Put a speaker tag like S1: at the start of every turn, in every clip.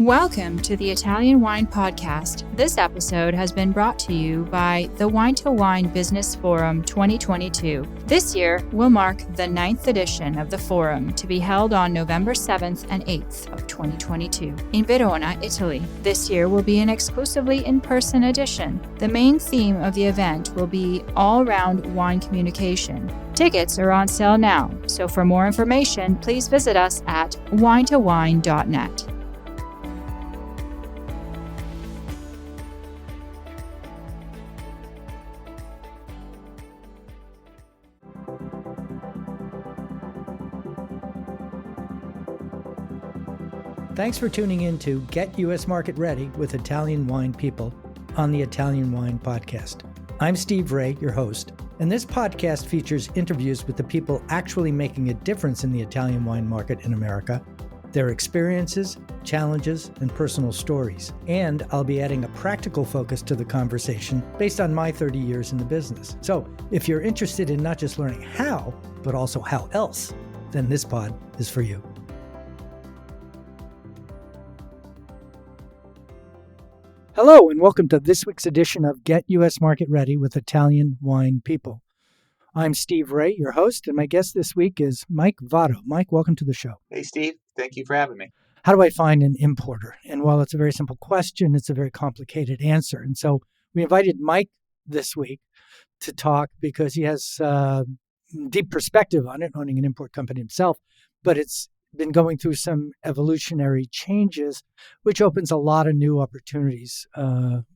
S1: Welcome to the Italian Wine Podcast. This episode has been brought to you by the Wine to Wine Business Forum 2022. This year will mark the 9th edition of the forum to be held on November 7th and 8th of 2022 in Verona, Italy. This year will be an exclusively in-person edition. The main theme of the event will be all-round wine communication. Tickets are on sale now, so for more information, please visit us at winetowine.net.
S2: Thanks for tuning in to Get U.S. Market Ready with Italian Wine People on the Italian Wine Podcast. I'm Steve Raye, your host, and this podcast features interviews with the people actually making a difference in the Italian wine market in America, their experiences, challenges, and personal stories. And I'll be adding a practical focus to the conversation based on my 30 years in the business. So if you're interested in not just learning how, but also how else, then this pod is for you. Hello, and welcome to this week's edition of Get U.S. Market Ready with Italian Wine People. I'm Steve Raye, your host, and my guest this week is Mike Votto. Mike, welcome to the show.
S3: Hey, Steve. Thank you for having me.
S2: How do I find an importer? And while it's a very simple question, it's a very complicated answer. And so we invited Mike this week to talk because he has deep perspective on it, owning an import company himself, but it's been going through some evolutionary changes, which opens a lot of new opportunities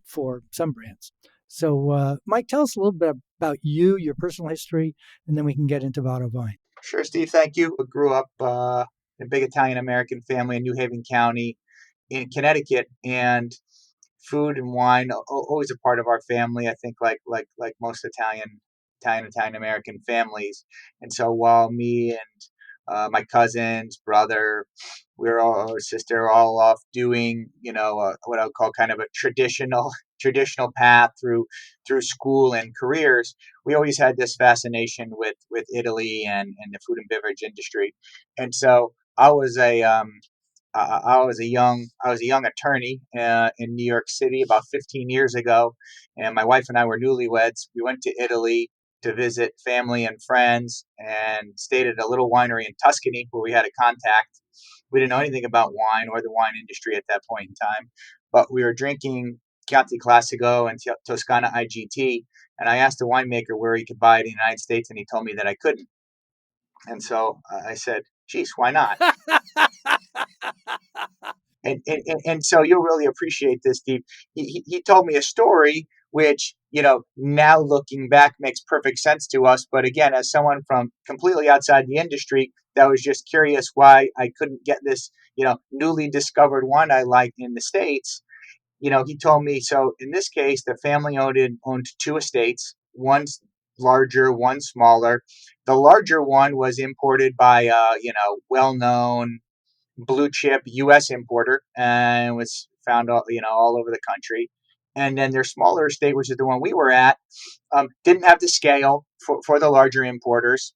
S2: for some brands. So, Mike, tell us a little bit about you, your personal history, and then we can get into Votto Vines.
S3: Sure, Steve. Thank you. I grew up in a big Italian-American family in New Haven County in Connecticut, and food and wine always a part of our family. I think like most Italian-American families. And so while me and my cousins, brother, sister, all off doing, what I would call kind of a traditional path through school and careers. We always had this fascination with Italy and the food and beverage industry, and so I was a young attorney in New York City about 15 years ago, and my wife and I were newlyweds. We went to Italy to visit family and friends and stayed at a little winery in Tuscany where we had a contact. We didn't know anything about wine or the wine industry at that point in time, but we were drinking Chianti Classico and Toscana IGT, and I asked the winemaker where he could buy it in the United States, and he told me that I couldn't. And so I said, geez, why not? And so you'll really appreciate this, Steve. He told me a story which, now looking back makes perfect sense to us. But again, as someone from completely outside the industry that was just curious why I couldn't get this, newly discovered wine I liked in the States, he told me, so in this case, the family owned two estates, one's larger, one smaller. The larger one was imported by well-known blue chip U.S. importer and was found all over the country. And then their smaller estate, which is the one we were at, didn't have the scale for the larger importers.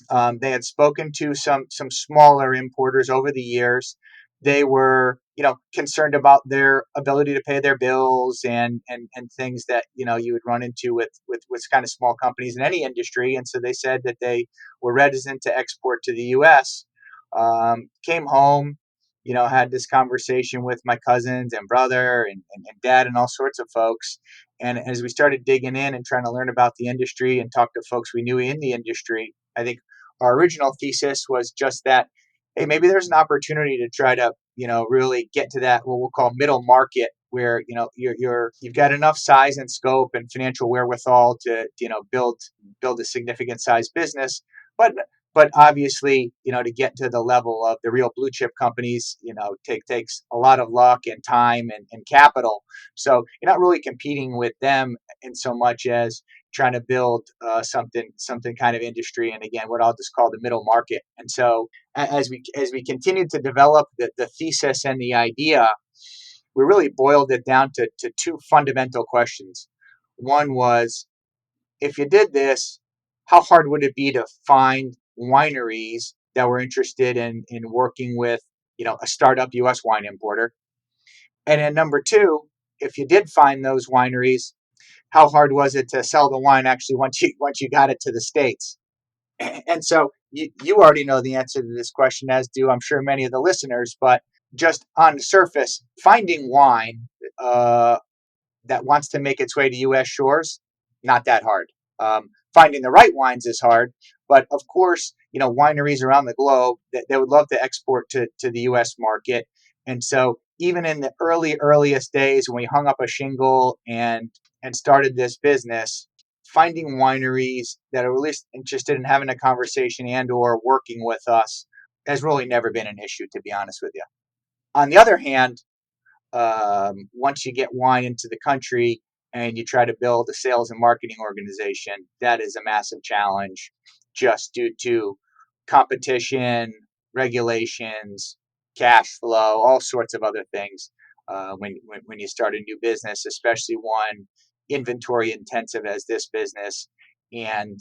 S3: They had spoken to some smaller importers over the years. They were, concerned about their ability to pay their bills and things that, you would run into with kind of small companies in any industry. And so they said that they were reticent to export to the U.S. Came home, had this conversation with my cousins and brother and dad and all sorts of folks. And as we started digging in and trying to learn about the industry and talk to folks we knew in the industry, I think our original thesis was just that, hey, maybe there's an opportunity to try to, really get to that, what we'll call middle market, where, you've got enough size and scope and financial wherewithal to, build a significant size business. But obviously, to get to the level of the real blue chip companies, takes a lot of luck and time and capital. So you're not really competing with them in so much as trying to build something kind of industry. And again, what I'll just call the middle market. And so as we continued to develop the thesis and the idea, we really boiled it down to two fundamental questions. One was, if you did this, how hard would it be to find wineries that were interested in working with, a startup U.S. wine importer? And then number two, if you did find those wineries, how hard was it to sell the wine actually once you got it to the States? And so you already know the answer to this question, as do I'm sure many of the listeners, but just on the surface, finding wine that wants to make its way to U.S. shores, not that hard. Finding the right wines is hard, but of course, wineries around the globe they would love to export to the U.S. market, and so even in the earliest days when we hung up a shingle and started this business, finding wineries that are at least interested in having a conversation and or working with us has really never been an issue, to be honest with you. On the other hand, once you get wine into the country and you try to build a sales and marketing organization, that is a massive challenge just due to competition, regulations, cash flow, all sorts of other things. When you start a new business, especially one inventory intensive as this business, and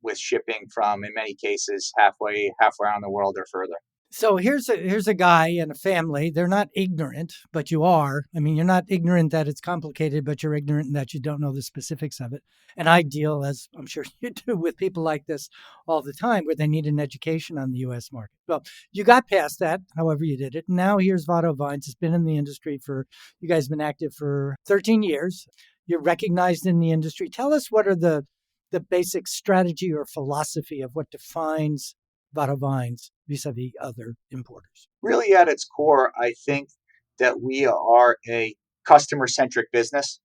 S3: with shipping from in many cases halfway around the world or further.
S2: So here's a guy and a family. They're not ignorant, but you are. I mean, you're not ignorant that it's complicated, but you're ignorant that you don't know the specifics of it. And I deal, as I'm sure you do, with people like this all the time, where they need an education on the U.S. market. Well, you got past that, however you did it. Now here's Votto Vines. It's been in the industry you guys have been active for 13 years. You're recognized in the industry. Tell us what are the basic strategy or philosophy of what defines Votto Vines vis-a-vis other importers?
S3: Really, at its core, I think that we are a customer-centric business,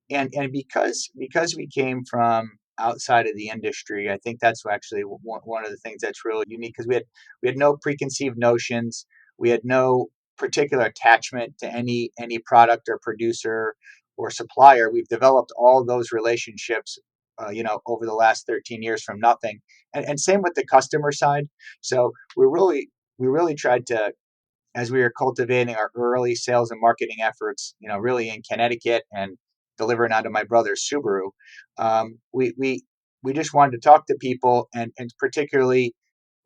S3: and because we came from outside of the industry, I think that's actually one of the things that's really unique, because we had no preconceived notions, we had no particular attachment to any product or producer or supplier. We've developed all those relationships, over the last 13 years from nothing, and same with the customer side. So we really tried to, as we were cultivating our early sales and marketing efforts, really in Connecticut and delivering out of my brother's Subaru, we just wanted to talk to people, and particularly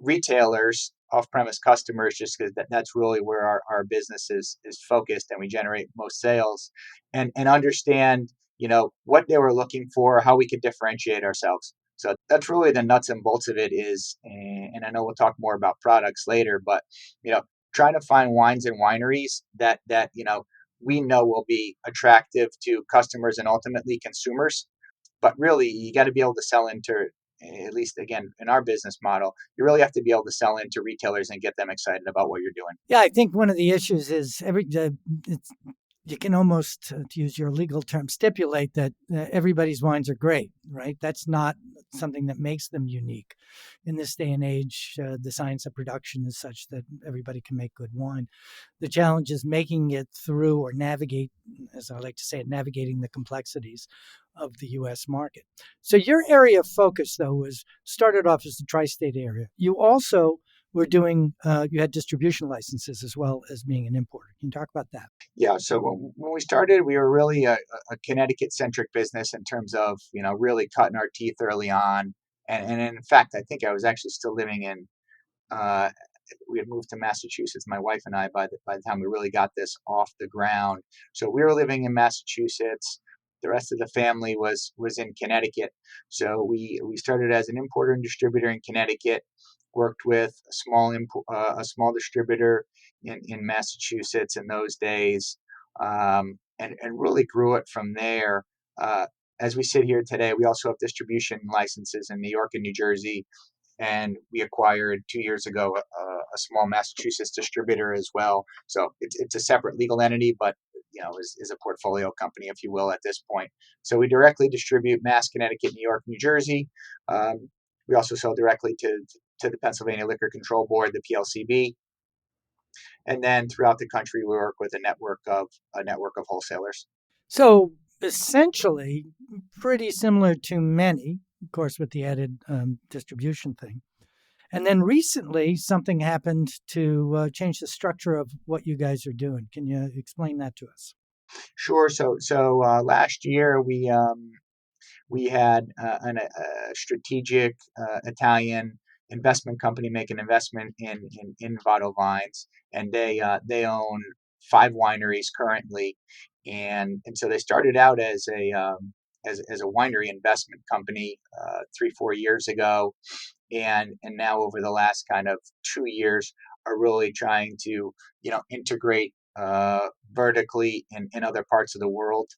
S3: retailers, off-premise customers, just because that's really where our business is focused and we generate most sales, and understand what they were looking for, how we could differentiate ourselves. So that's really the nuts and bolts of it is, and I know we'll talk more about products later, but trying to find wines and wineries that we know will be attractive to customers and ultimately consumers. But really, you got to be able to sell into, at least again in our business model, you really have to be able to sell into retailers and get them excited about what you're doing.
S2: Yeah, I think one of the issues is you can almost, to use your legal term, stipulate that everybody's wines are great, right? That's not something that makes them unique. In this day and age, the science of production is such that everybody can make good wine. The challenge is making it through or navigate, as I like to say it, navigating the complexities of the U.S. market. So your area of focus, though, was started off as the tri-state area. You also were doing, you had distribution licenses as well as being an importer. Can you talk about that?
S3: Yeah. So when we started, we were really a Connecticut-centric business in terms of, really cutting our teeth early on. And in fact, I think I was actually still living in, uh, we had moved to Massachusetts, my wife and I, by the time we really got this off the ground. So we were living in Massachusetts. The rest of the family was in Connecticut. So we started as an importer and distributor in Connecticut, worked with a small distributor in Massachusetts in those days, and really grew it from there. As we sit here today, we also have distribution licenses in New York and New Jersey, and we acquired 2 years ago a small Massachusetts distributor as well. So it's a separate legal entity, but is a portfolio company, if you will, at this point. So we directly distribute Mass, Connecticut, New York, New Jersey. We also sell directly to the Pennsylvania Liquor Control Board, the PLCB, and then throughout the country, we work with a network of wholesalers.
S2: So essentially, pretty similar to many, of course, with the added distribution thing. And then recently, something happened to change the structure of what you guys are doing. Can you explain that to us?
S3: Sure. So last year we had a strategic Italian investment company make an investment in Votto Vines, and they own 5 wineries currently, and so they started out as a winery investment company 3-4 years ago, and now over the last kind of 2 years are really trying to integrate vertically in other parts of the world,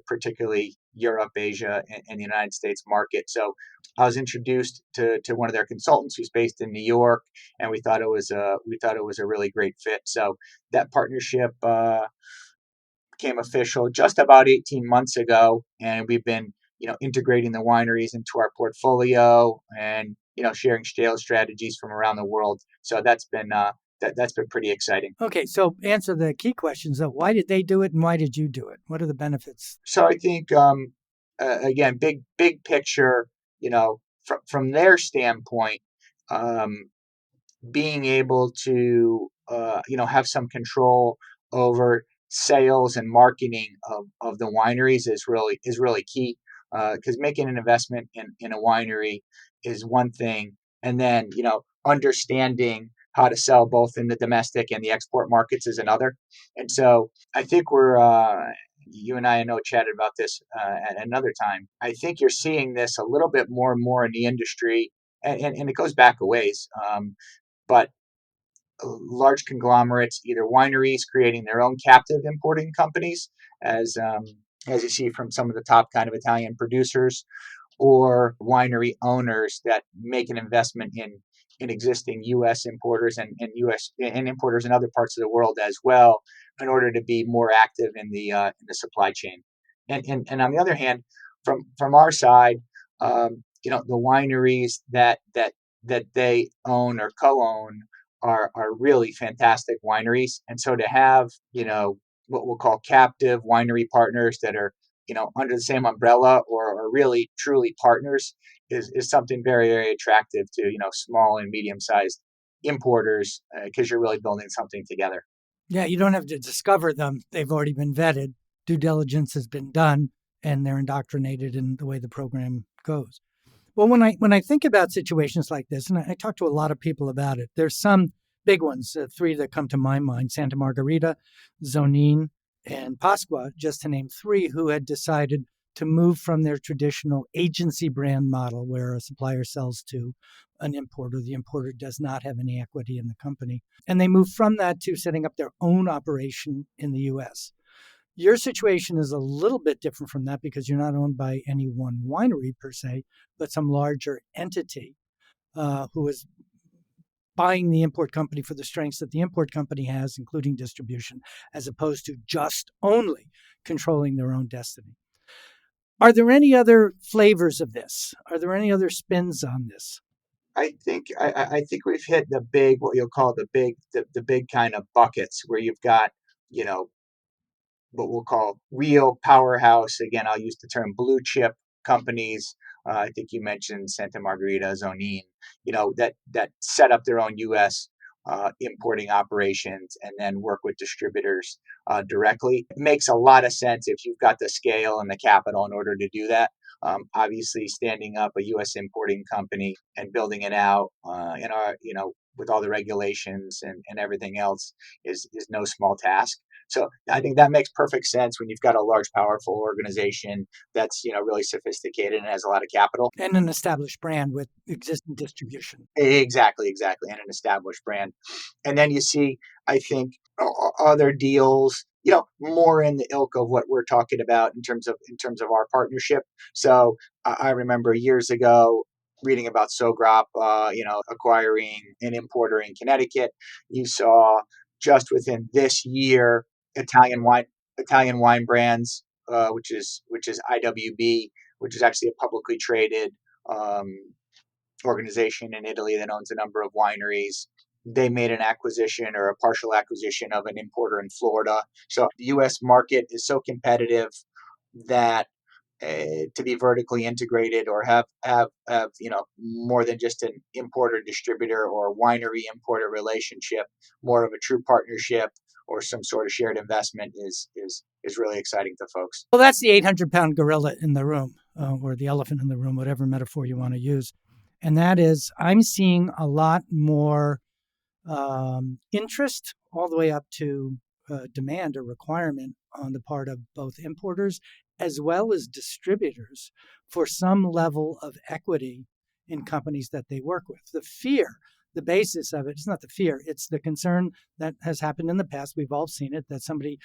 S3: particularly Europe, Asia, and the United States market. So I was introduced to one of their consultants who's based in New York, and we thought it was a really great fit. So that partnership became official just about 18 months ago, and we've been integrating the wineries into our portfolio and sharing sales strategies from around the world. So that's been pretty exciting.
S2: Okay, so answer the key questions of why did they do it and why did you do it? What are the benefits?
S3: So I think again, big picture, from their standpoint, um, being able to have some control over sales and marketing of the wineries is really key, because making an investment in a winery is one thing, and then understanding how to sell both in the domestic and the export markets is another. And so I think you and I know chatted about this at another time. I think you're seeing this a little bit more and more in the industry, and it goes back a ways. But large conglomerates, either wineries creating their own captive importing companies, as you see from some of the top kind of Italian producers, or winery owners that make an investment in existing U.S. importers and U.S. and importers in other parts of the world as well, in order to be more active in the supply chain. And on the other hand, from our side, the wineries that they own or co-own are really fantastic wineries. And so to have what we'll call captive winery partners that are under the same umbrella, or really truly partners, is something very, very attractive to small and medium sized importers, because you're really building something together.
S2: Yeah, you don't have to discover them. They've already been vetted. Due diligence has been done, and they're indoctrinated in the way the program goes. Well, when I think about situations like this, and I talk to a lot of people about it, there's some big ones, three that come to my mind: Santa Margherita, Zonin, and Pasqua, just to name three, who had decided to move from their traditional agency brand model, where a supplier sells to an importer. The importer does not have any equity in the company. And they moved from that to setting up their own operation in the U.S. Your situation is a little bit different from that because you're not owned by any one winery per se, but some larger entity who is buying the import company for the strengths that the import company has, including distribution, as opposed to just only controlling their own destiny. Are there any other flavors of this? Are there any other spins on this?
S3: I think we've hit what you'll call the big kind of buckets, where you've got you know what we'll call real powerhouse. Again, I'll use the term blue chip companies. I think you mentioned Santa Margherita, Zonin, that set up their own U.S. Importing operations and then work with distributors directly. It makes a lot of sense if you've got the scale and the capital in order to do that. Obviously, standing up a U.S. importing company and building it out with all the regulations and everything else is no small task. So I think that makes perfect sense when you've got a large, powerful organization that's really sophisticated and has a lot of capital.
S2: And an established brand with existing distribution.
S3: Exactly, and an established brand. And then you see, I think, other deals, more in the ilk of what we're talking about in terms of our partnership. So I remember years ago reading about Sograp, acquiring an importer in Connecticut. You saw just within this year Italian wine brands, which is IWB, which is actually a publicly traded um, organization in Italy that owns a number of wineries. They made an acquisition or a partial acquisition of an importer in Florida. So the U.S. market is so competitive that to be vertically integrated, or have more than just an importer distributor or winery importer relationship, more of a true partnership or some sort of shared investment is really exciting to folks.
S2: Well, that's the 800-pound gorilla in the room, or the elephant in the room, whatever metaphor you want to use. And that is, I'm seeing a lot more interest all the way up to demand or requirement on the part of both importers as well as distributors for some level of equity in companies that they work with. The basis of it's not the fear, it's the concern that has happened in the past. We've all seen it, that somebody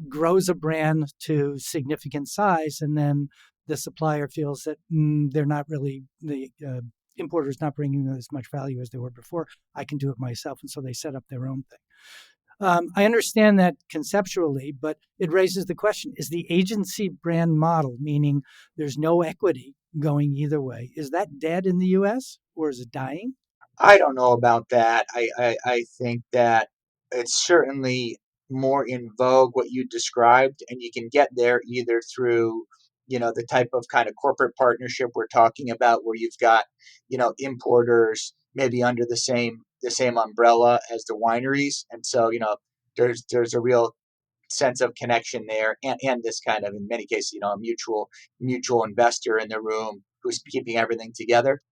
S2: grows a brand to significant size and then the supplier feels that they're not really, the importer's not bringing them as much value as they were before. I can do it myself. And so they set up their own thing. I understand that conceptually, but it raises the question, is the agency brand model, meaning there's no equity going either way, is that dead in the US or is it dying?
S3: I don't know about that. I think that it's certainly more in vogue what you described, and you can get there either through, the type of kind of corporate partnership we're talking about, where you've got, importers maybe under the same umbrella as the wineries, and so there's a real sense of connection there, and this kind of, in many cases, a mutual investor in the room who's keeping everything together,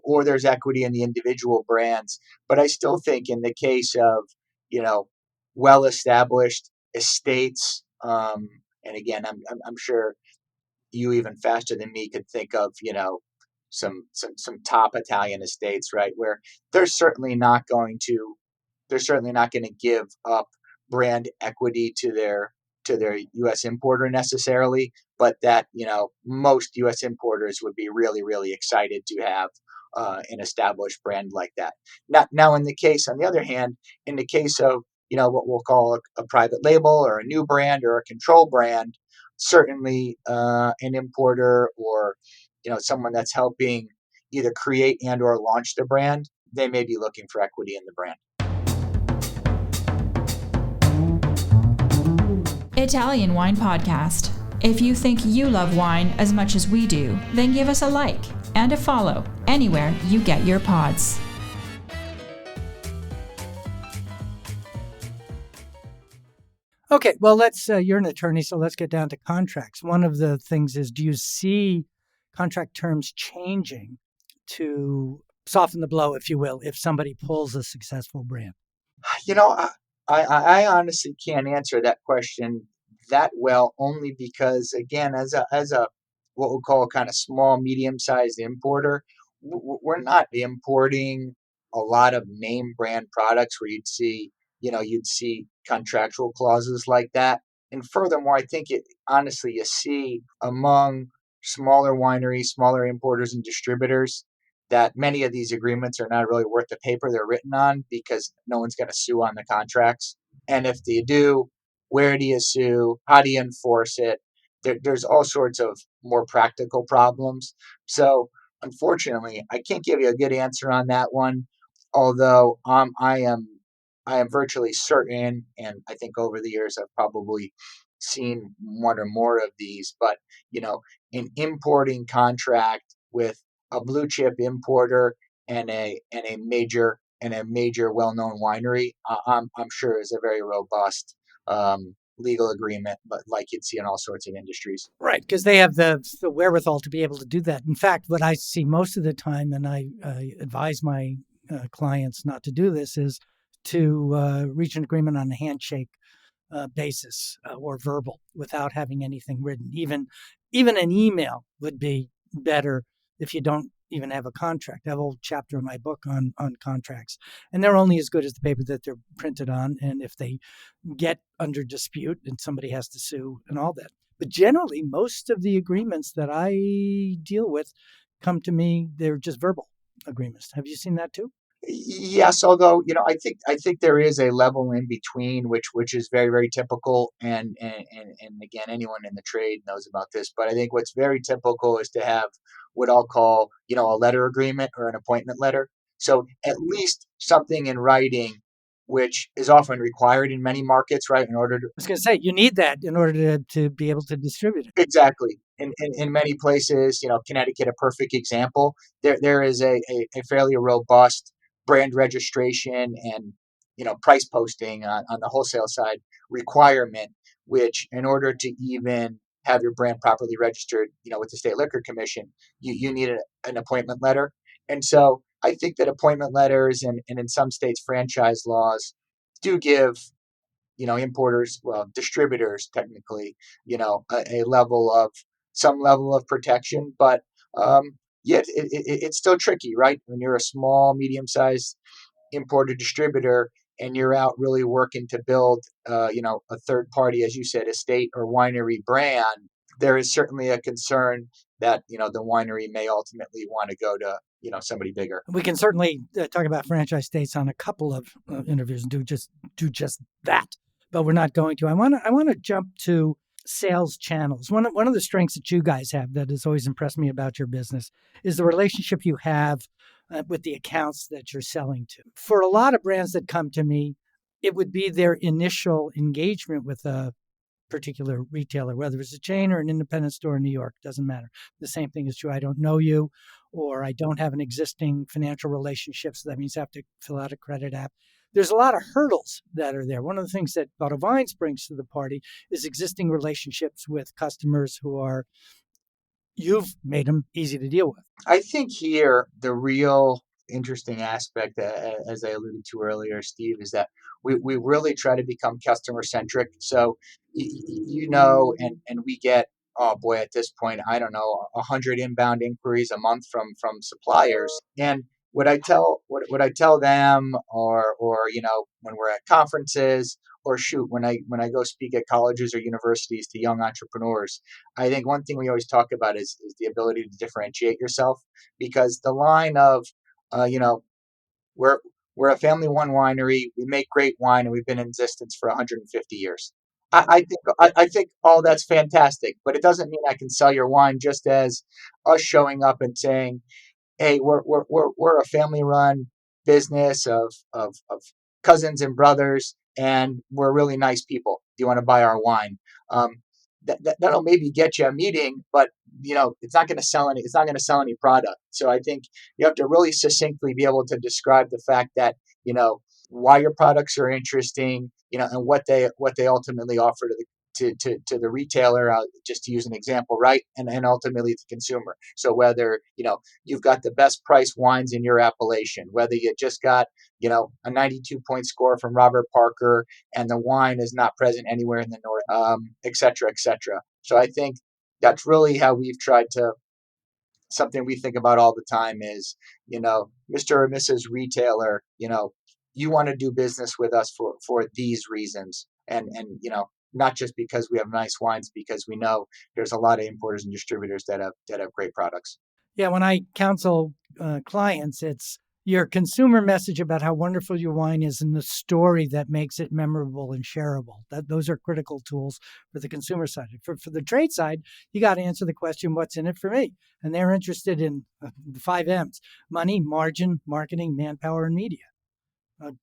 S3: or there's equity in the individual brands. But I still think in the case of well established estates, and again, I'm sure you even faster than me could think of some top Italian estates, right, where they're certainly not going to they're certainly not going to give up brand equity to their U.S. importer necessarily, but that most U.S. importers would be really really excited to have an established brand like that. Now, on the other hand, in the case of what we'll call a private label or a new brand or a control brand, certainly an importer or someone that's helping either create and or launch the brand, they may be looking for equity in the brand.
S1: Italian Wine Podcast. If you think you love wine as much as we do, then give us a like and a follow anywhere you get your pods.
S2: Okay, well, you're an attorney, so let's get down to contracts. One of the things is, do you see contract terms changing to soften the blow, if you will, if somebody pulls a successful brand?
S3: You know, I honestly can't answer that question that well, only because, again, as a what we'll call kind of small, medium-sized importer, we're not importing a lot of name brand products where you'd see contractual clauses like that. And furthermore, I think honestly, you see among smaller wineries, smaller importers and distributors, that many of these agreements are not really worth the paper they're written on, because no one's going to sue on the contracts. And if they do, where do you sue? How do you enforce it? There's all sorts of more practical problems. So unfortunately, I can't give you a good answer on that one. Although I am virtually certain, and I think over the years I've probably seen one or more of these, but an importing contract with a blue chip importer and a major well-known winery, I'm sure is a very robust legal agreement, but like you'd see in all sorts of industries.
S2: Right, because they have the wherewithal to be able to do that. In fact, what I see most of the time, and I advise my clients not to do this, is to reach an agreement on a handshake basis or verbal without having anything written. Even an email would be better if you don't even have a contract. I have a whole chapter in my book on contracts, and they're only as good as the paper that they're printed on. And if they get under dispute and somebody has to sue and all that. But generally, most of the agreements that I deal with come to me, they're just verbal agreements. Have you seen that too?
S3: Yes, although I think there is a level in between, which is very very typical, and again, anyone in the trade knows about this. But I think what's very typical is to have what I'll call a letter agreement or an appointment letter. So at least something in writing, which is often required in many markets, right? In order to
S2: I was going to say, you need that in order to be able to distribute it.
S3: Exactly. In many places, Connecticut, a perfect example. There is a fairly robust brand registration and price posting on the wholesale side requirement, which, in order to even have your brand properly registered, with the state liquor commission, you need an appointment letter. And so I think that appointment letters and in some states franchise laws do give importers, well, distributors, technically, some level of protection. But yeah, it's still tricky, right? When you're a small, medium-sized importer distributor and you're out really working to build, a third party, as you said, estate or winery brand, there is certainly a concern that, the winery may ultimately want to go to, somebody bigger.
S2: We can certainly talk about franchise states on a couple of interviews and do just that, but we're not going to. I want to jump to sales channels. One of the strengths that you guys have that has always impressed me about your business is the relationship you have with the accounts that you're selling to. For a lot of brands that come to me, it would be their initial engagement with a particular retailer, whether it's a chain or an independent store in New York, doesn't matter. The same thing is true. I don't know you, or I don't have an existing financial relationship, so that means I have to fill out a credit app. There's a lot of hurdles that are there. One of the things that Votto Vines brings to the party is existing relationships with customers you've made them easy to deal with.
S3: I think here the real interesting aspect, as I alluded to earlier, Steve, is that we really try to become customer centric. So, and we get, oh boy, at this point, I don't know, 100 inbound inquiries a month from suppliers. And what I tell them, or when we're at conferences, or shoot, when I go speak at colleges or universities to young entrepreneurs, I think one thing we always talk about is the ability to differentiate yourself, because the line of, uh, you know, we're we're a family one winery, we make great wine, and we've been in existence for 150 years. I think all that's fantastic, but it doesn't mean I can sell your wine just as us showing up and saying, hey, we're a family run business of cousins and brothers, and we're really nice people. Do you want to buy our wine? Um, that'll maybe get you a meeting, but it's not going to sell any. It's not going to sell any product. So I think you have to really succinctly be able to describe the fact that why your products are interesting, and what they ultimately offer to the retailer, just to use an example, right? And ultimately the consumer. So whether, you've got the best priced wines in your appellation, whether you just got, a 92-point score from Robert Parker and the wine is not present anywhere in the North, et cetera, et cetera. So I think that's really how we've tried to, something we think about all the time is, Mr. or Mrs. Retailer, you want to do business with us for these reasons. And not just because we have nice wines, because we know there's a lot of importers and distributors that have great products.
S2: Yeah, when I counsel clients, it's your consumer message about how wonderful your wine is and the story that makes it memorable and shareable. Those are critical tools for the consumer side. For the trade side, you got to answer the question, what's in it for me? And they're interested in the 5 M's: money, margin, marketing, manpower, and media.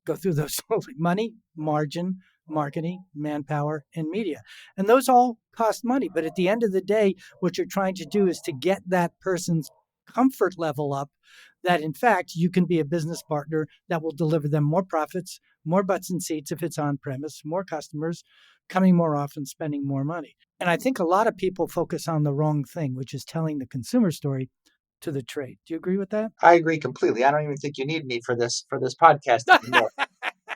S2: Go through those slowly. Money, margin, marketing, manpower, and media. And those all cost money. But at the end of the day, what you're trying to do is to get that person's comfort level up, that in fact, you can be a business partner that will deliver them more profits, more butts and seats if it's on premise, more customers coming more often, spending more money. And I think a lot of people focus on the wrong thing, which is telling the consumer story to the trade. Do you agree with that?
S3: I agree completely. I don't even think you need me for this podcast anymore.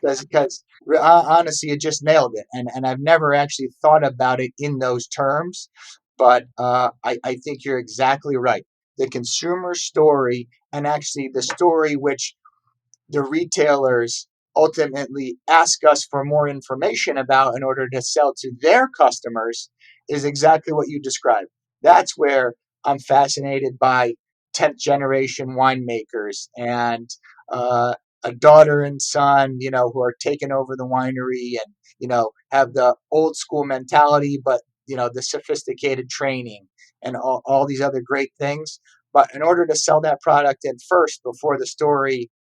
S3: Because honestly, you just nailed it, and I've never actually thought about it in those terms, but I think you're exactly right. The consumer story, and actually the story which the retailers ultimately ask us for more information about in order to sell to their customers, is exactly what you described. That's where I'm fascinated by 10th generation winemakers and a daughter and son, who are taking over the winery and, have the old school mentality, but, the sophisticated training and all these other great things. But in order to sell that product in first, before the story,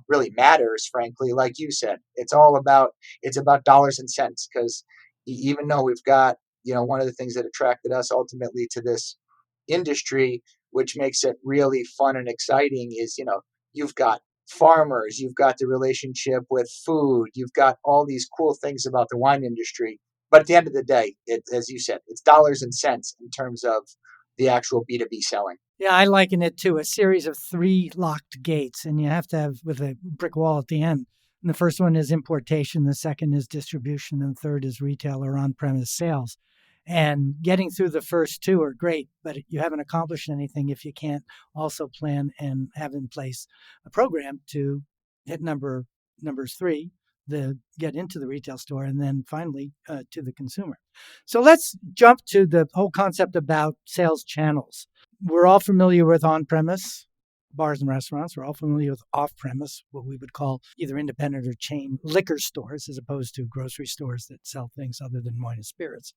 S3: really matters, frankly, like you said, it's about dollars and cents. Because even though we've got, one of the things that attracted us ultimately to this industry, which makes it really fun and exciting, is, you've got farmers, you've got the relationship with food, you've got all these cool things about the wine industry. But at the end of the day, as you said, it's dollars and cents in terms of the actual B2B selling.
S2: Yeah, I liken it to a series of 3 locked gates, and you have to have, with a brick wall at the end, And the first one is importation, the second is distribution, and the third is retail or on-premise sales. And getting through the first two are great, but you haven't accomplished anything if you can't also plan and have in place a program to hit numbers three, the get into the retail store, and then finally to the consumer. So let's jump to the whole concept about sales channels. We're all familiar with on-premise bars and restaurants. We're all familiar with off-premise, what we would call either independent or chain liquor stores, as opposed to grocery stores that sell things other than wine and spirits.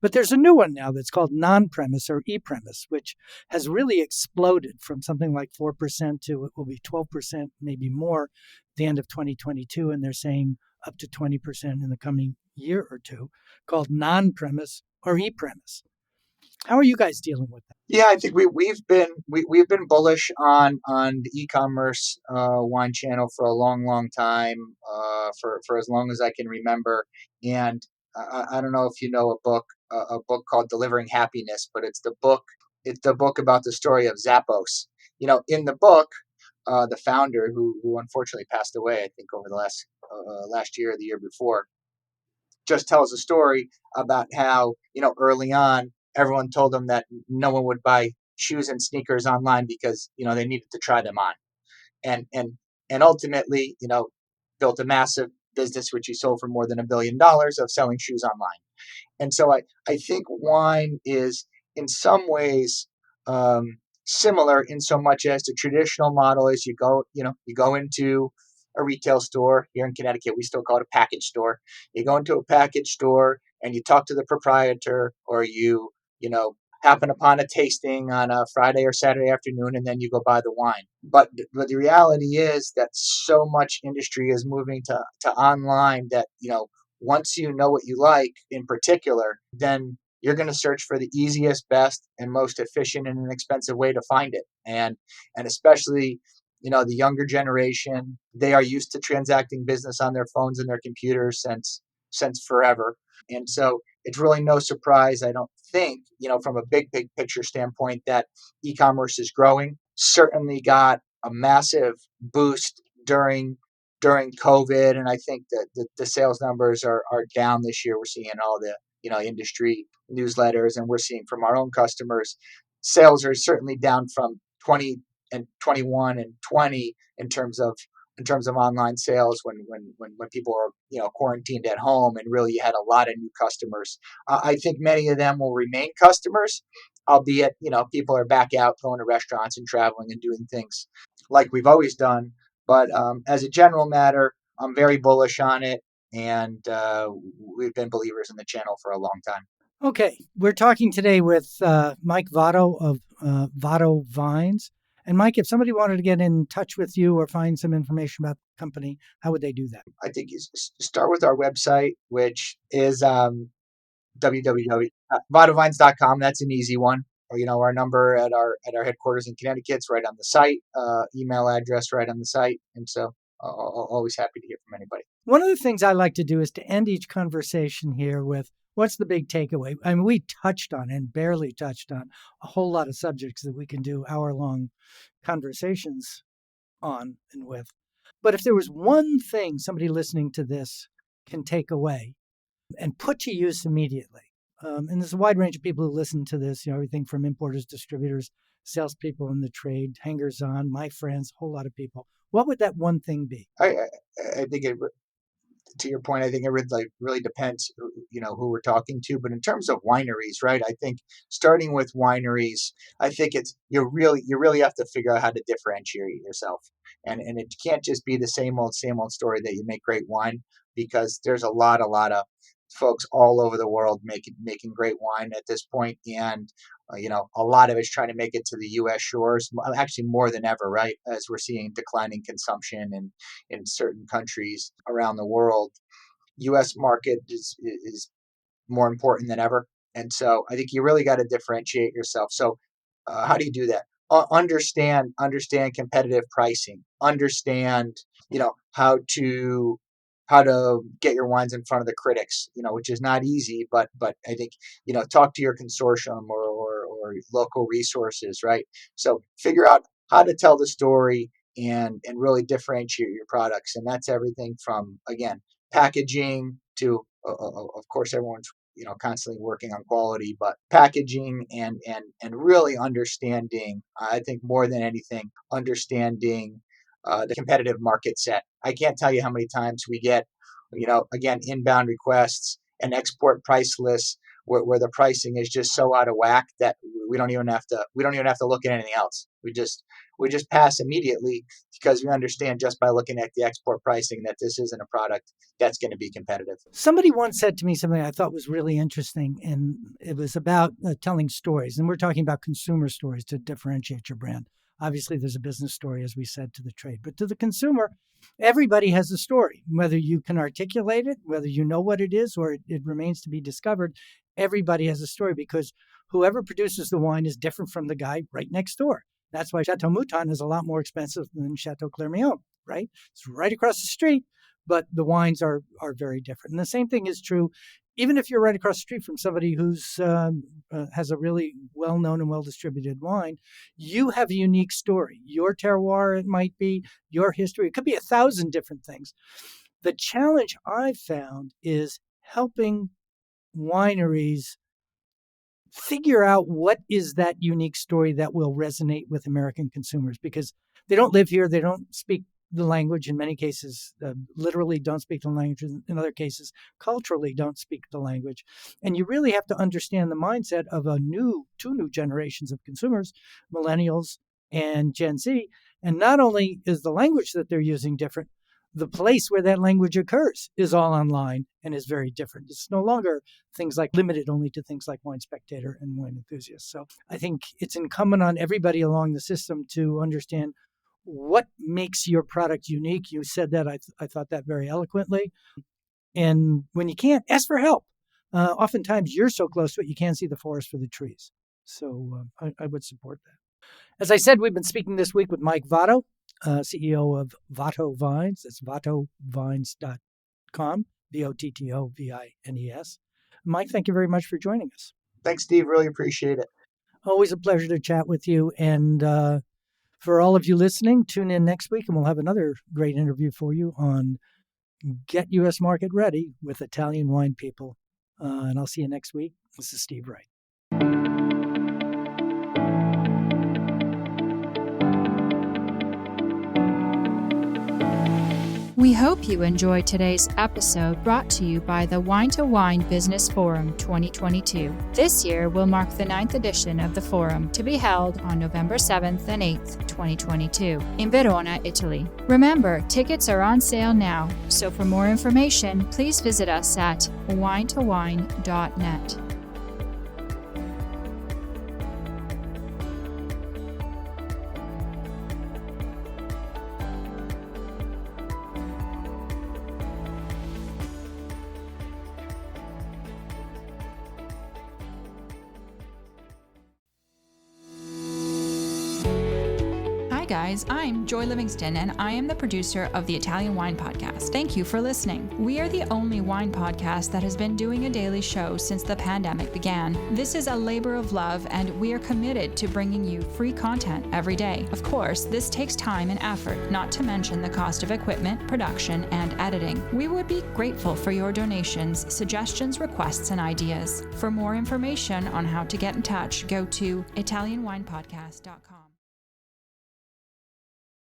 S2: But there's a new one now that's called non-premise or e-premise, which has really exploded from something like 4% to it will be 12%, maybe more at the end of 2022. And they're saying up to 20% in the coming year or two, called non-premise or e-premise. How are you guys dealing with that?
S3: Yeah, I think we've been bullish on the e-commerce wine channel for a long time, for as long as I can remember. And I don't know if you know a book called Delivering Happiness, but it's the book about the story of Zappos. In the book, the founder who unfortunately passed away, I think over the last year or the year before, just tells a story about how, early on, everyone told them that no one would buy shoes and sneakers online because, they needed to try them on. And ultimately, built a massive business, which he sold for more than $1 billion of selling shoes online. And so I think wine is in some ways similar in so much as the traditional model is you go into a retail store. Here in Connecticut, we still call it a package store. You go into a package store and you talk to the proprietor, or happen upon a tasting on a Friday or Saturday afternoon, and then you go buy the wine. But the reality is that so much industry is moving to online that, once you know what you like in particular, then you're going to search for the easiest, best, and most efficient and inexpensive way to find it. And especially, the younger generation, they are used to transacting business on their phones and their computers since forever. And so it's really no surprise, I don't think, from a big picture standpoint, that e-commerce is growing. Certainly got a massive boost during COVID, and I think that the sales numbers are down this year. We're seeing all the industry newsletters, and we're seeing from our own customers, sales are certainly down from 20 and 21 and 20 in terms of online sales when people are quarantined at home, and really you had a lot of new customers. I think many of them will remain customers, albeit people are back out going to restaurants and traveling and doing things like we've always done. But as a general matter, I'm very bullish on it, and we've been believers in the channel for a long time.
S2: Okay, we're talking today with Mike Votto of Votto Vines. And Mike, if somebody wanted to get in touch with you or find some information about the company, how would they do that?
S3: I think you start with our website, which is www.vottovines.com. That's an easy one. Or, our number at our headquarters in Connecticut is right on the site. Email address right on the site. And so always happy to hear from anybody.
S2: One of the things I like to do is to end each conversation here with what's the big takeaway? I mean, we touched on and barely touched on a whole lot of subjects that we can do hour-long conversations on and with. But if there was one thing somebody listening to this can take away and put to use immediately, and there's a wide range of people who listen to this, everything from importers, distributors, salespeople in the trade, hangers-on, my friends, a whole lot of people. What would that one thing be?
S3: I think to your point, I think it really depends, who we're talking to. But in terms of wineries, right? I think starting with wineries, I think it's you really have to figure out how to differentiate yourself, and it can't just be the same old story that you make great wine, because there's a lot of folks all over the world making great wine at this point, and a lot of it's trying to make it to the U.S. shores, actually more than ever, right? As we're seeing declining consumption in certain countries around the world. U.S. market is more important than ever, and so I think you really got to differentiate yourself. So, how do you do that? Understand competitive pricing. Understand, how to get your wines in front of the critics. Which is not easy, but I think talk to your consortium or local resources, right? So figure out how to tell the story and really differentiate your products. And that's everything from, again, packaging to, of course, everyone's constantly working on quality, but packaging and really understanding, I think more than anything, understanding the competitive market set. I can't tell you how many times we get, again, inbound requests and export price lists where the pricing is just so out of whack that we don't even have to look at anything else. We just pass immediately because we understand just by looking at the export pricing that this isn't a product that's going to be competitive.
S2: Somebody once said to me something I thought was really interesting, and it was about telling stories. And we're talking about consumer stories to differentiate your brand. Obviously, there's a business story, as we said, to the trade. But to the consumer, everybody has a story. Whether you can articulate it, whether you know what it is, or it remains to be discovered, everybody has a story because whoever produces the wine is different from the guy right next door. That's why Chateau Mouton is a lot more expensive than Chateau Clermont, right? It's right across the street, but the wines are very different. And the same thing is true even if you're right across the street from somebody who's has a really well-known and well-distributed wine. You have a unique story. Your terroir, it might be, your history. It could be 1,000 different things. The challenge I've found is helping wineries figure out what is that unique story that will resonate with American consumers, because they don't live here. They don't speak the language in many cases, literally don't speak the language. In other cases, culturally don't speak the language. And you really have to understand the mindset of two new generations of consumers, millennials and Gen Z. And not only is the language that they're using different, the place where that language occurs is all online and is very different. It's no longer things like limited only to things like Wine Spectator and Wine Enthusiast. So I think it's incumbent on everybody along the system to understand what makes your product unique. You said that. I thought that very eloquently. And when you can't, ask for help. Oftentimes you're so close to it, you can't see the forest for the trees. So I would support that. As I said, we've been speaking this week with Mike Votto, CEO of Votto Vines. That's VottoVines.com, VOTTOVINES. Mike, thank you very much for joining us.
S3: Thanks, Steve. Really appreciate it.
S2: Always a pleasure to chat with you. And for all of you listening, tune in next week and we'll have another great interview for you on Get U.S. Market Ready with Italian Wine People. And I'll see you next week. This is Steve Raye.
S1: We hope you enjoyed today's episode brought to you by the Wine to Wine Business Forum 2022. This year will mark the 9th edition of the forum, to be held on November 7th and 8th, 2022, in Verona, Italy. Remember, tickets are on sale now, so for more information, please visit us at winetowine.net. Guys, I'm Joy Livingston, and I am the producer of the Italian Wine Podcast. Thank you for listening. We are the only wine podcast that has been doing a daily show since the pandemic began. This is a labor of love, and we are committed to bringing you free content every day. Of course, this takes time and effort, not to mention the cost of equipment, production, and editing. We would be grateful for your donations, suggestions, requests, and ideas. For more information on how to get in touch, go to ItalianWinePodcast.com.